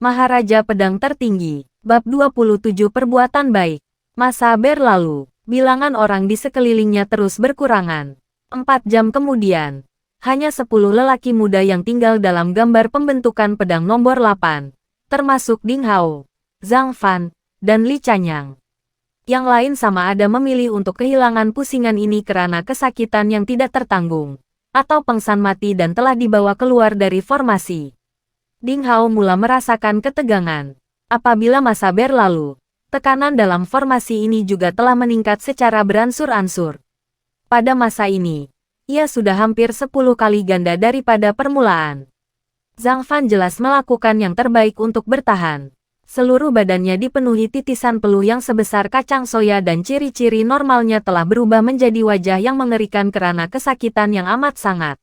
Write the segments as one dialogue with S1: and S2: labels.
S1: Maharaja Pedang Tertinggi. Bab 27 Perbuatan Baik. Masa berlalu. Bilangan orang di sekelilingnya terus berkurangan. 4 jam kemudian, hanya 10 lelaki muda yang tinggal dalam gambar pembentukan pedang nomor 8, termasuk Ding Hao, Zhang Fan, dan Li Chanyang. Yang lain sama ada memilih untuk kehilangan pusingan ini karena kesakitan yang tidak tertanggung, atau pengsan mati dan telah dibawa keluar dari formasi. Ding Hao mula merasakan ketegangan. Apabila masa berlalu, tekanan dalam formasi ini juga telah meningkat secara beransur-ansur. Pada masa ini, ia sudah hampir 10 kali ganda daripada permulaan. Zhang Fan jelas melakukan yang terbaik untuk bertahan. Seluruh badannya dipenuhi titisan peluh yang sebesar kacang soya dan ciri-ciri normalnya telah berubah menjadi wajah yang mengerikan karena kesakitan yang amat sangat.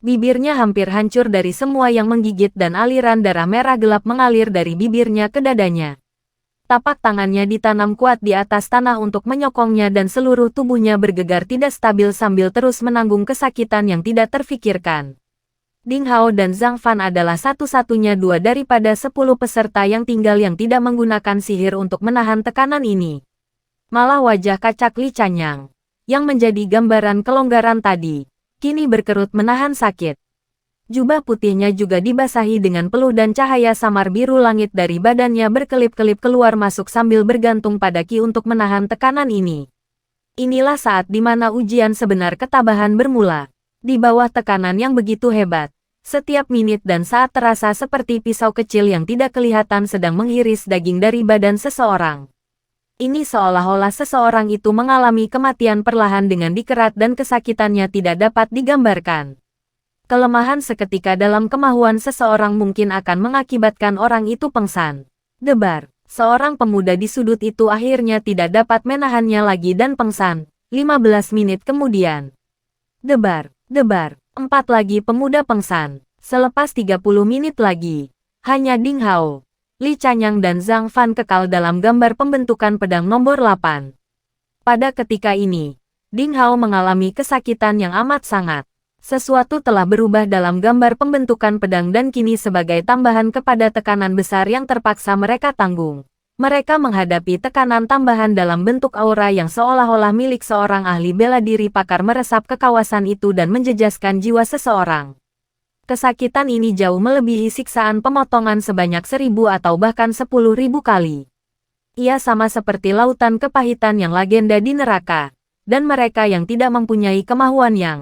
S1: Bibirnya hampir hancur dari semua yang menggigit dan aliran darah merah gelap mengalir dari bibirnya ke dadanya. Tapak tangannya ditanam kuat di atas tanah untuk menyokongnya dan seluruh tubuhnya bergegar tidak stabil sambil terus menanggung kesakitan yang tidak terfikirkan. Ding Hao dan Zhang Fan adalah satu-satunya dua daripada 10 peserta yang tinggal yang tidak menggunakan sihir untuk menahan tekanan ini. Malah wajah kacak Li Chanyang, yang menjadi gambaran kelonggaran tadi, kini berkerut menahan sakit. Jubah putihnya juga dibasahi dengan peluh dan cahaya samar biru langit dari badannya berkelip-kelip keluar masuk sambil bergantung pada ki untuk menahan tekanan ini. Inilah saat di mana ujian sebenar ketabahan bermula. Di bawah tekanan yang begitu hebat, setiap menit dan saat terasa seperti pisau kecil yang tidak kelihatan sedang menghiris daging dari badan seseorang. Ini seolah-olah seseorang itu mengalami kematian perlahan dengan dikerat dan kesakitannya tidak dapat digambarkan. Kelemahan seketika dalam kemahuan seseorang mungkin akan mengakibatkan orang itu pengsan. Debar. Seorang pemuda di sudut itu akhirnya tidak dapat menahannya lagi dan pengsan. 15 menit kemudian. Debar. Debar. 4 lagi pemuda pengsan. Selepas 30 menit lagi, hanya Ding Hao, Li Chanyang dan Zhang Fan kekal dalam gambar pembentukan pedang nomor 8. Pada ketika ini, Ding Hao mengalami kesakitan yang amat sangat. Sesuatu telah berubah dalam gambar pembentukan pedang dan kini sebagai tambahan kepada tekanan besar yang terpaksa mereka tanggung. Mereka menghadapi tekanan tambahan dalam bentuk aura yang seolah-olah milik seorang ahli bela diri pakar meresap ke kawasan itu dan menjejaskan jiwa seseorang. Kesakitan ini jauh melebihi siksaan pemotongan sebanyak 1000 atau bahkan 10.000 kali. Ia sama seperti lautan kepahitan yang legenda di neraka, dan mereka yang tidak mempunyai kemahuan yang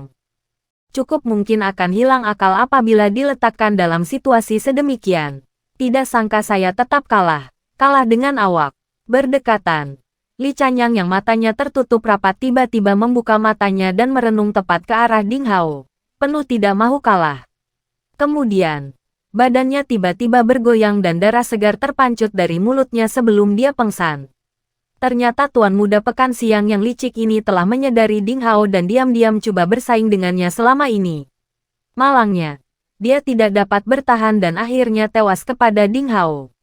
S1: cukup mungkin akan hilang akal apabila diletakkan dalam situasi sedemikian. Tidak sangka saya tetap kalah dengan awak. Berdekatan, Li Chanyang yang matanya tertutup rapat tiba-tiba membuka matanya dan merenung tepat ke arah Ding Hao, penuh tidak mau kalah. Kemudian, badannya tiba-tiba bergoyang dan darah segar terpancut dari mulutnya sebelum dia pengsan. Ternyata tuan muda pekan siang yang licik ini telah menyadari Ding Hao dan diam-diam coba bersaing dengannya selama ini. Malangnya, dia tidak dapat bertahan dan akhirnya tewas kepada Ding Hao.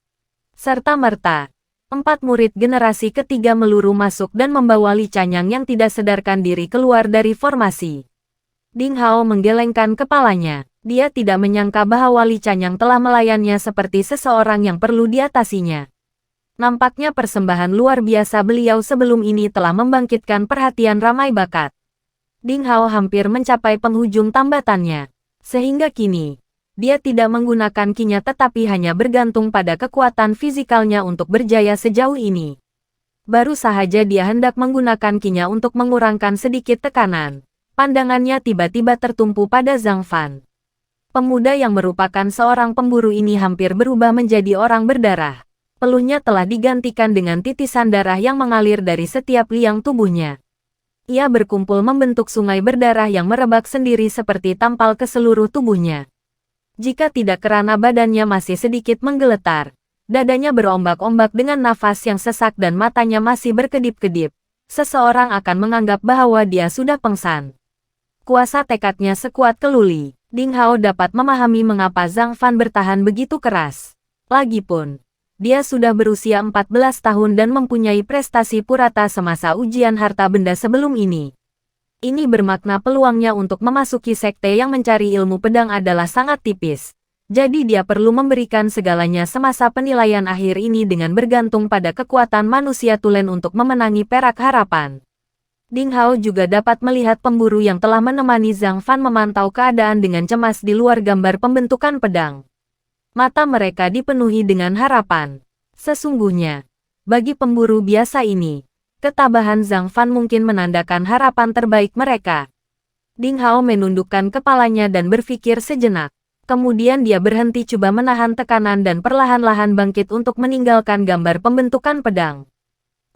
S1: Serta-merta, 4 murid generasi ketiga meluru masuk dan membawa Li Chanyang yang tidak sadarkan diri keluar dari formasi. Ding Hao menggelengkan kepalanya. Dia tidak menyangka bahwa Li Chanyang telah melayannya seperti seseorang yang perlu diatasinya. Nampaknya persembahan luar biasa beliau sebelum ini telah membangkitkan perhatian ramai bakat. Ding Hao hampir mencapai penghujung tambatannya. Sehingga kini, dia tidak menggunakan kinya tetapi hanya bergantung pada kekuatan fizikalnya untuk berjaya sejauh ini. Baru sahaja dia hendak menggunakan kinya untuk mengurangkan sedikit tekanan. Pandangannya tiba-tiba tertumpu pada Zhang Fan. Pemuda yang merupakan seorang pemburu ini hampir berubah menjadi orang berdarah. Peluhnya telah digantikan dengan titisan darah yang mengalir dari setiap liang tubuhnya. Ia berkumpul membentuk sungai berdarah yang merebak sendiri seperti tampal ke seluruh tubuhnya. Jika tidak karena badannya masih sedikit menggeletar, dadanya berombak-ombak dengan nafas yang sesak dan matanya masih berkedip-kedip, seseorang akan menganggap bahwa dia sudah pengsan. Kuasa tekadnya sekuat keluli. Ding Hao dapat memahami mengapa Zhang Fan bertahan begitu keras. Lagipun, dia sudah berusia 14 tahun dan mempunyai prestasi purata semasa ujian harta benda sebelum ini. Ini bermakna peluangnya untuk memasuki sekte yang mencari ilmu pedang adalah sangat tipis. Jadi dia perlu memberikan segalanya semasa penilaian akhir ini dengan bergantung pada kekuatan manusia tulen untuk memenangi perak harapan. Ding Hao juga dapat melihat pemburu yang telah menemani Zhang Fan memantau keadaan dengan cemas di luar gambar pembentukan pedang. Mata mereka dipenuhi dengan harapan. Sesungguhnya, bagi pemburu biasa ini, ketabahan Zhang Fan mungkin menandakan harapan terbaik mereka. Ding Hao menundukkan kepalanya dan berpikir sejenak. Kemudian dia berhenti coba menahan tekanan dan perlahan-lahan bangkit untuk meninggalkan gambar pembentukan pedang.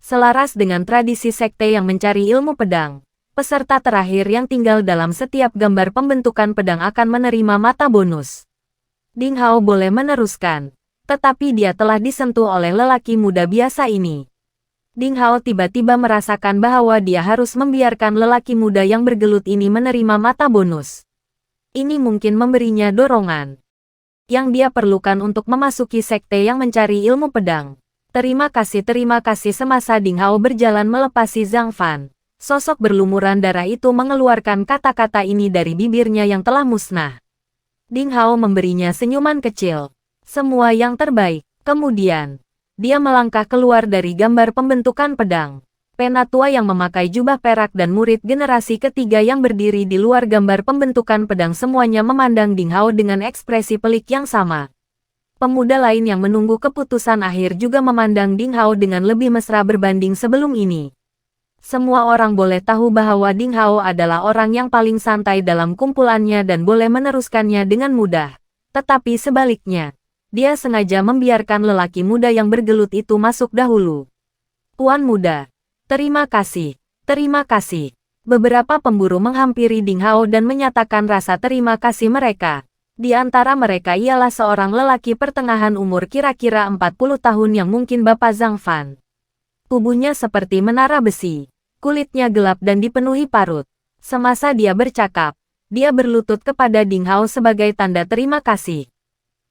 S1: Selaras dengan tradisi sekte yang mencari ilmu pedang, peserta terakhir yang tinggal dalam setiap gambar pembentukan pedang akan menerima mata bonus. Ding Hao boleh meneruskan, tetapi dia telah disentuh oleh lelaki muda biasa ini. Ding Hao tiba-tiba merasakan bahwa dia harus membiarkan lelaki muda yang bergelut ini menerima mata bonus. Ini mungkin memberinya dorongan yang dia perlukan untuk memasuki sekte yang mencari ilmu pedang. Terima kasih semasa Ding Hao berjalan melepasi Zhang Fan. Sosok berlumuran darah itu mengeluarkan kata-kata ini dari bibirnya yang telah musnah. Ding Hao memberinya senyuman kecil. Semua yang terbaik. Kemudian, dia melangkah keluar dari gambar pembentukan pedang. Penatua yang memakai jubah perak dan murid generasi ketiga yang berdiri di luar gambar pembentukan pedang semuanya memandang Ding Hao dengan ekspresi pelik yang sama. Pemuda lain yang menunggu keputusan akhir juga memandang Ding Hao dengan lebih mesra berbanding sebelum ini. Semua orang boleh tahu bahwa Ding Hao adalah orang yang paling santai dalam kumpulannya dan boleh meneruskannya dengan mudah. Tetapi sebaliknya, dia sengaja membiarkan lelaki muda yang bergelut itu masuk dahulu. Tuan muda, terima kasih, terima kasih. Beberapa pemburu menghampiri Ding Hao dan menyatakan rasa terima kasih mereka. Di antara mereka ialah seorang lelaki pertengahan umur kira-kira 40 tahun yang mungkin Bapak Zhang Fan. Tubuhnya seperti menara besi, kulitnya gelap dan dipenuhi parut. Semasa dia bercakap, dia berlutut kepada Ding Hao sebagai tanda terima kasih.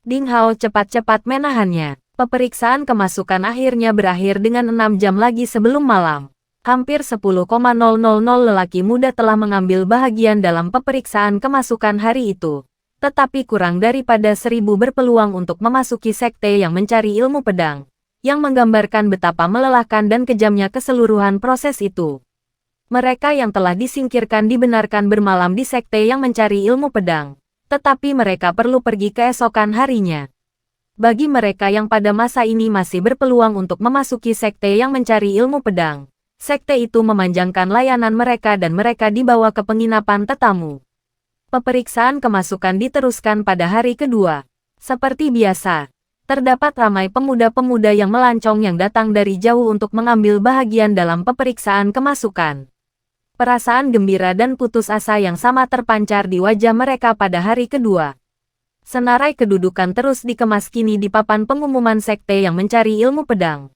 S1: Ding Hao cepat-cepat menahannya. Peperiksaan kemasukan akhirnya berakhir dengan 6 jam lagi sebelum malam. Hampir 10,000 lelaki muda telah mengambil bahagian dalam peperiksaan kemasukan hari itu. Tetapi kurang daripada 1000 berpeluang untuk memasuki sekte yang mencari ilmu pedang, yang menggambarkan betapa melelahkan dan kejamnya keseluruhan proses itu. Mereka yang telah disingkirkan dibenarkan bermalam di sekte yang mencari ilmu pedang, tetapi mereka perlu pergi keesokan harinya. Bagi mereka yang pada masa ini masih berpeluang untuk memasuki sekte yang mencari ilmu pedang, sekte itu memanjangkan layanan mereka dan mereka dibawa ke penginapan tetamu. Peperiksaan kemasukan diteruskan pada hari kedua. Seperti biasa, terdapat ramai pemuda-pemuda yang melancong yang datang dari jauh untuk mengambil bahagian dalam peperiksaan kemasukan. Perasaan gembira dan putus asa yang sama terpancar di wajah mereka pada hari kedua. Senarai kedudukan terus dikemas kini di papan pengumuman sekte yang mencari ilmu pedang.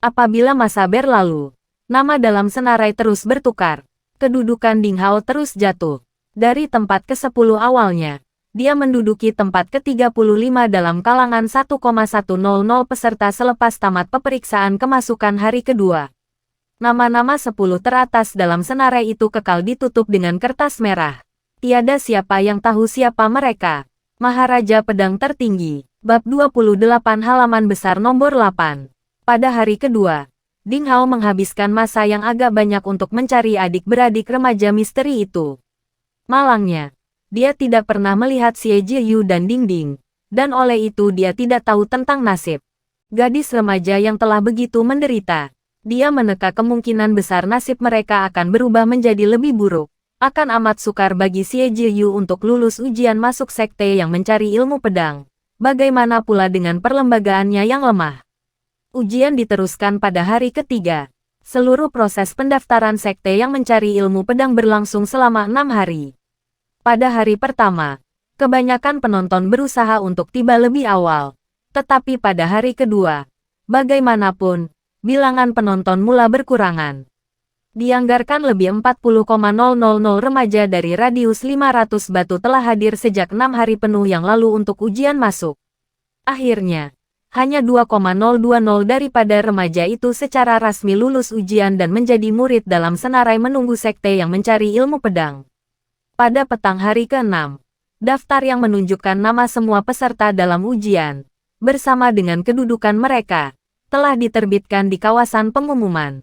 S1: Apabila masa berlalu, nama dalam senarai terus bertukar. Kedudukan Ding Hao terus jatuh. Dari tempat ke-10 awalnya, dia menduduki tempat ke-35 dalam kalangan 1,100 peserta selepas tamat peperiksaan kemasukan hari kedua. Nama-nama 10 teratas dalam senarai itu kekal ditutup dengan kertas merah. Tiada siapa yang tahu siapa mereka. Maharaja Pedang Tertinggi, bab 28 halaman besar nomor 8. Pada hari kedua, Ding Hao menghabiskan masa yang agak banyak untuk mencari adik-beradik remaja misteri itu. Malangnya, dia tidak pernah melihat Xie Jiyu dan Ding Ding, dan oleh itu dia tidak tahu tentang nasib gadis remaja yang telah begitu menderita. Dia meneka kemungkinan besar nasib mereka akan berubah menjadi lebih buruk. Akan amat sukar bagi Xie Jiyu untuk lulus ujian masuk sekte yang mencari ilmu pedang. Bagaimana pula dengan perlembagaannya yang lemah? Ujian diteruskan pada hari ketiga. Seluruh proses pendaftaran sekte yang mencari ilmu pedang berlangsung selama 6 hari. Pada hari pertama, kebanyakan penonton berusaha untuk tiba lebih awal. Tetapi pada hari kedua, bagaimanapun, bilangan penonton mula berkurangan. Dianggarkan lebih 40,000 remaja dari radius 500 batu telah hadir sejak 6 hari penuh yang lalu untuk ujian masuk. Akhirnya, hanya 2,020 daripada remaja itu secara rasmi lulus ujian dan menjadi murid dalam senarai menunggu sekte yang mencari ilmu pedang. Pada petang hari ke-6, Daftar yang menunjukkan nama semua peserta dalam ujian, bersama dengan kedudukan mereka, telah diterbitkan di kawasan pengumuman.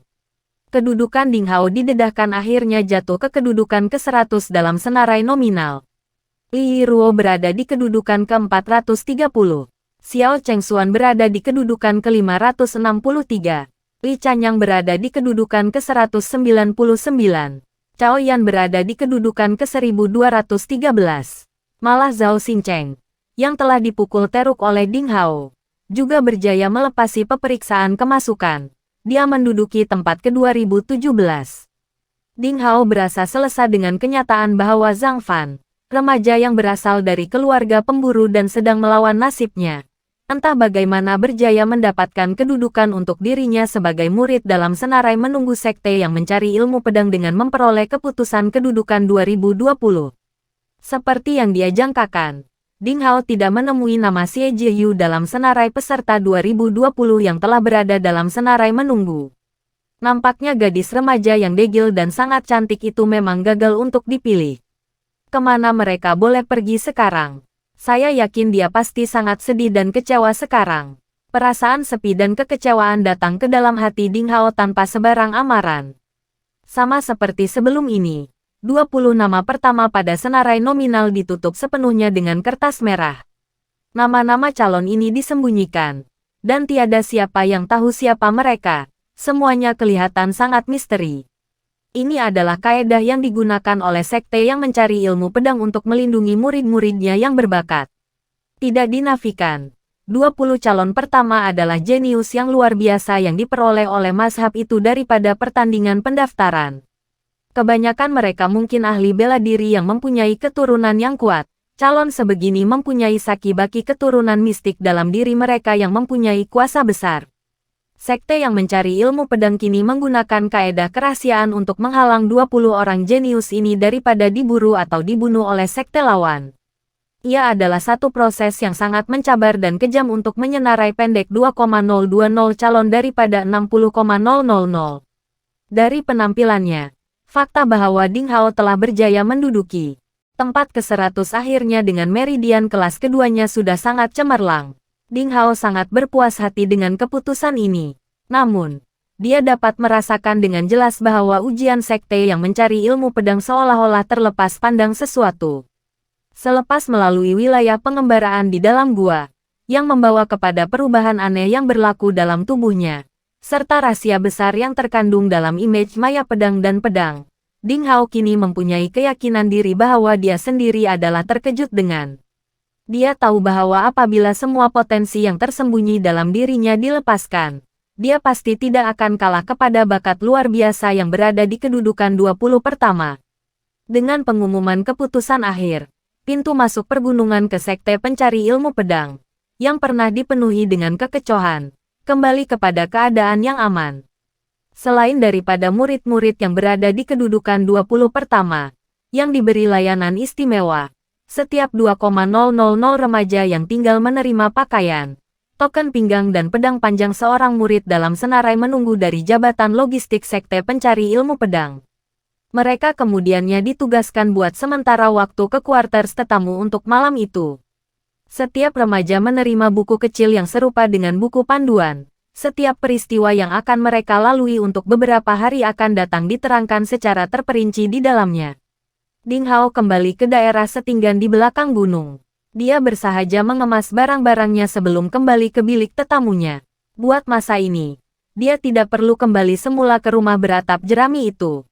S1: Kedudukan Ding Hao didedahkan akhirnya jatuh ke kedudukan ke-100 dalam senarai nominal. Li Ruo berada di kedudukan ke-430. Xiao Chengxuan berada di kedudukan ke-563. Li Chanyang berada di kedudukan ke-199. Cao Yan berada di kedudukan ke-1213. Malah Zhao Xingcheng, yang telah dipukul teruk oleh Ding Hao, juga berjaya melepasi peperiksaan kemasukan. Dia menduduki tempat ke-2017. Ding Hao berasa selesai dengan kenyataan bahwa Zhang Fan, remaja yang berasal dari keluarga pemburu dan sedang melawan nasibnya, entah bagaimana berjaya mendapatkan kedudukan untuk dirinya sebagai murid dalam senarai menunggu sekte yang mencari ilmu pedang dengan memperoleh keputusan kedudukan 2020. Seperti yang dia jangkakan, Ding Hao tidak menemui nama Xie Jiyu dalam senarai peserta 2020 yang telah berada dalam senarai menunggu. Nampaknya gadis remaja yang degil dan sangat cantik itu memang gagal untuk dipilih. Kemana mereka boleh pergi sekarang? Saya yakin dia pasti sangat sedih dan kecewa sekarang. Perasaan sepi dan kekecewaan datang ke dalam hati Ding Hao tanpa sebarang amaran. Sama seperti sebelum ini. 20 nama pertama pada senarai nominal ditutup sepenuhnya dengan kertas merah. Nama-nama calon ini disembunyikan, dan tiada siapa yang tahu siapa mereka. Semuanya kelihatan sangat misteri. Ini adalah kaedah yang digunakan oleh sekte yang mencari ilmu pedang untuk melindungi murid-muridnya yang berbakat. Tidak dinafikan, 20 calon pertama adalah jenius yang luar biasa yang diperoleh oleh mazhab itu daripada pertandingan pendaftaran. Kebanyakan mereka mungkin ahli bela diri yang mempunyai keturunan yang kuat. Calon sebegini mempunyai saki-baki keturunan mistik dalam diri mereka yang mempunyai kuasa besar. Sekte yang mencari ilmu pedang kini menggunakan kaedah kerahasiaan untuk menghalang 20 orang jenius ini daripada diburu atau dibunuh oleh sekte lawan. Ia adalah satu proses yang sangat mencabar dan kejam untuk menyenarai pendek 2,020 calon daripada 60,000. Dari penampilannya, fakta bahwa Ding Hao telah berjaya menduduki tempat ke-100 akhirnya dengan meridian kelas keduanya sudah sangat cemerlang. Ding Hao sangat berpuas hati dengan keputusan ini. Namun, dia dapat merasakan dengan jelas bahwa ujian sekte yang mencari ilmu pedang seolah-olah terlepas pandang sesuatu. Selepas melalui wilayah pengembaraan di dalam gua, yang membawa kepada perubahan aneh yang berlaku dalam tubuhnya, serta rahasia besar yang terkandung dalam image maya pedang dan pedang, Ding Hao kini mempunyai keyakinan diri bahwa dia sendiri adalah terkejut dengan. Dia tahu bahwa apabila semua potensi yang tersembunyi dalam dirinya dilepaskan, dia pasti tidak akan kalah kepada bakat luar biasa yang berada di kedudukan 20 pertama. Dengan pengumuman keputusan akhir, pintu masuk pergunungan ke sekte pencari ilmu pedang, yang pernah dipenuhi dengan kekecohan, kembali kepada keadaan yang aman. Selain daripada murid-murid yang berada di kedudukan 20 pertama, yang diberi layanan istimewa, setiap 2,000 remaja yang tinggal menerima pakaian, token pinggang dan pedang panjang seorang murid dalam senarai menunggu dari jabatan logistik sekte pencari ilmu pedang. Mereka kemudiannya ditugaskan buat sementara waktu ke quarters tetamu untuk malam itu. Setiap remaja menerima buku kecil yang serupa dengan buku panduan. Setiap peristiwa yang akan mereka lalui untuk beberapa hari akan datang diterangkan secara terperinci di dalamnya. Ding Hao kembali ke daerah setinggan di belakang gunung. Dia bersahaja mengemas barang-barangnya sebelum kembali ke bilik tetamunya. Buat masa ini, dia tidak perlu kembali semula ke rumah beratap jerami itu.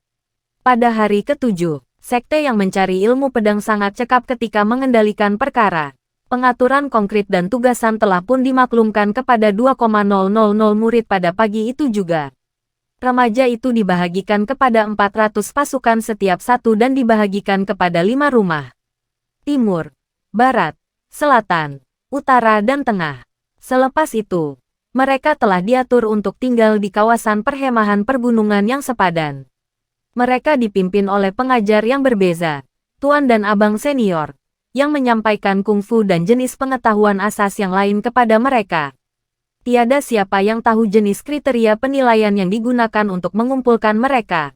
S1: Pada hari ke-7, sekte yang mencari ilmu pedang sangat cekap ketika mengendalikan perkara. Pengaturan konkret dan tugasan telah pun dimaklumkan kepada 2,000 murid pada pagi itu juga. Remaja itu dibahagikan kepada 400 pasukan setiap satu dan dibahagikan kepada 5 rumah. Timur, Barat, Selatan, Utara dan Tengah. Selepas itu, mereka telah diatur untuk tinggal di kawasan perkemahan pergunungan yang sepadan. Mereka dipimpin oleh pengajar yang berbeza, tuan dan abang senior, yang menyampaikan kungfu dan jenis pengetahuan asas yang lain kepada mereka. Tiada siapa yang tahu jenis kriteria penilaian yang digunakan untuk mengumpulkan mereka.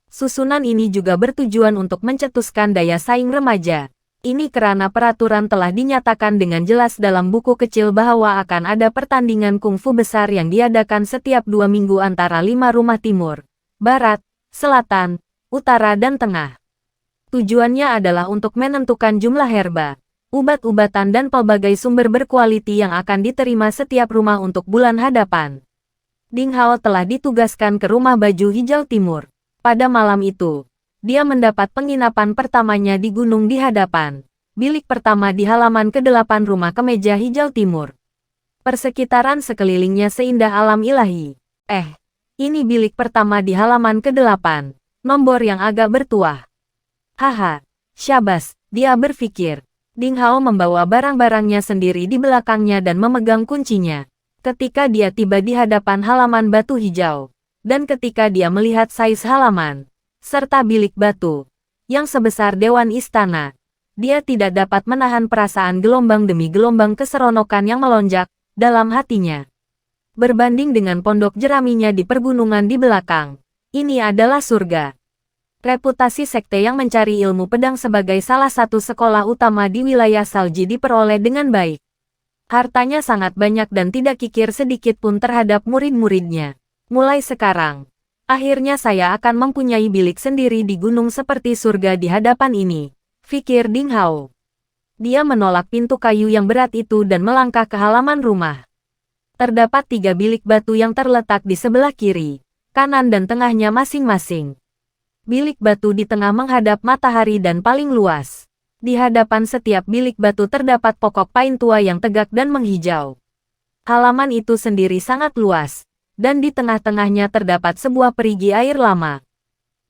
S1: Susunan ini juga bertujuan untuk mencetuskan daya saing remaja. Ini karena peraturan telah dinyatakan dengan jelas dalam buku kecil bahwa akan ada pertandingan kungfu besar yang diadakan setiap 2 minggu antara 5 rumah timur, barat, selatan, utara dan tengah. Tujuannya adalah untuk menentukan jumlah herba, ubat-ubatan dan pelbagai sumber berkualiti yang akan diterima setiap rumah untuk bulan hadapan. Ding Hao telah ditugaskan ke rumah baju hijau timur. Pada malam itu, dia mendapat penginapan pertamanya di gunung di hadapan. Bilik pertama di halaman ke-8 rumah kemeja hijau timur. Persekitaran sekelilingnya seindah alam ilahi. Ini bilik pertama di halaman ke-8. Nomor yang agak bertuah. Haha, syabas, dia berpikir. Ding Hao membawa barang-barangnya sendiri di belakangnya dan memegang kuncinya. Ketika dia tiba di hadapan halaman batu hijau, dan ketika dia melihat sais halaman, serta bilik batu, yang sebesar dewan istana, dia tidak dapat menahan perasaan gelombang demi gelombang keseronokan yang melonjak dalam hatinya. Berbanding dengan pondok jeraminya di pergunungan di belakang, ini adalah surga. Reputasi sekte yang mencari ilmu pedang sebagai salah satu sekolah utama di wilayah salji diperoleh dengan baik. Hartanya sangat banyak dan tidak kikir sedikit pun terhadap murid-muridnya. Mulai sekarang, akhirnya saya akan mempunyai bilik sendiri di gunung seperti surga di hadapan ini, pikir Ding Hao. Dia menolak pintu kayu yang berat itu dan melangkah ke halaman rumah. Terdapat 3 bilik batu yang terletak di sebelah kiri, kanan dan tengahnya masing-masing. Bilik batu di tengah menghadap matahari dan paling luas. Di hadapan setiap bilik batu terdapat pokok pain tua yang tegak dan menghijau. Halaman itu sendiri sangat luas, dan di tengah-tengahnya terdapat sebuah perigi air lama.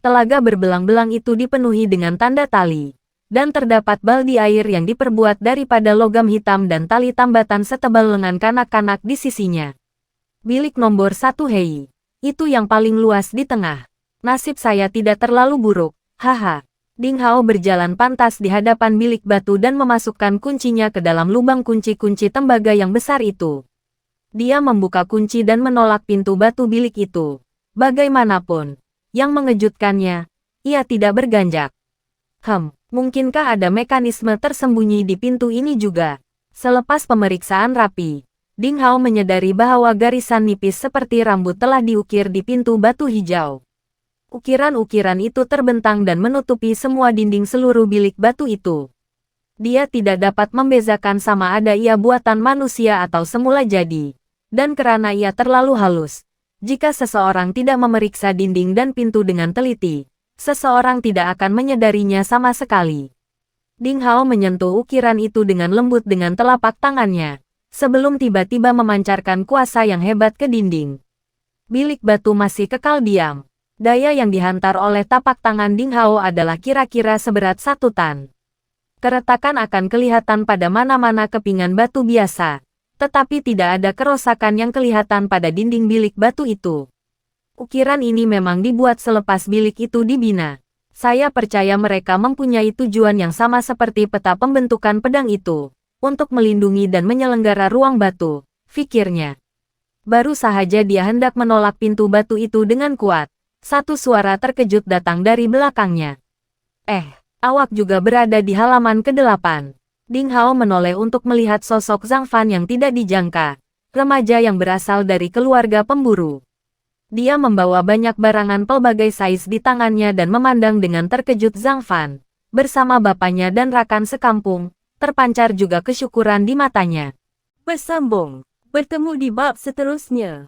S1: Telaga berbelang-belang itu dipenuhi dengan tanda tali, dan terdapat baldi air yang diperbuat daripada logam hitam dan tali tambatan setebal lengan kanak-kanak di sisinya. Bilik nomor 1 Hei, itu yang paling luas di tengah. Nasib saya tidak terlalu buruk, haha. Ding Hao berjalan pantas di hadapan bilik batu dan memasukkan kuncinya ke dalam lubang kunci-kunci tembaga yang besar itu. Dia membuka kunci dan menolak pintu batu bilik itu. Bagaimanapun, yang mengejutkannya, ia tidak berganjak. Mungkinkah ada mekanisme tersembunyi di pintu ini juga? Selepas pemeriksaan rapi, Ding Hao menyadari bahwa garisan nipis seperti rambut telah diukir di pintu batu hijau. Ukiran-ukiran itu terbentang dan menutupi semua dinding seluruh bilik batu itu. Dia tidak dapat membezakan sama ada ia buatan manusia atau semula jadi. Dan karena ia terlalu halus, jika seseorang tidak memeriksa dinding dan pintu dengan teliti, seseorang tidak akan menyadarinya sama sekali. Ding Hao menyentuh ukiran itu dengan lembut dengan telapak tangannya, sebelum tiba-tiba memancarkan kuasa yang hebat ke dinding. Bilik batu masih kekal diam. Daya yang dihantar oleh tapak tangan Ding Hao adalah kira-kira seberat 1 tan. Keretakan akan kelihatan pada mana-mana kepingan batu biasa, tetapi tidak ada kerusakan yang kelihatan pada dinding bilik batu itu. Ukiran ini memang dibuat selepas bilik itu dibina. Saya percaya mereka mempunyai tujuan yang sama seperti peta pembentukan pedang itu, untuk melindungi dan menyelenggara ruang batu, pikirnya. Baru sahaja dia hendak menolak pintu batu itu dengan kuat. Satu suara terkejut datang dari belakangnya. Awak juga berada di halaman ke-8. Ding Hao menoleh untuk melihat sosok Zhang Fan yang tidak dijangka, remaja yang berasal dari keluarga pemburu. Dia membawa banyak barangan pelbagai sais di tangannya dan memandang dengan terkejut Zhang Fan. Bersama bapaknya dan rakan sekampung, terpancar juga kesyukuran di matanya.
S2: Bersambung, bertemu di bab seterusnya.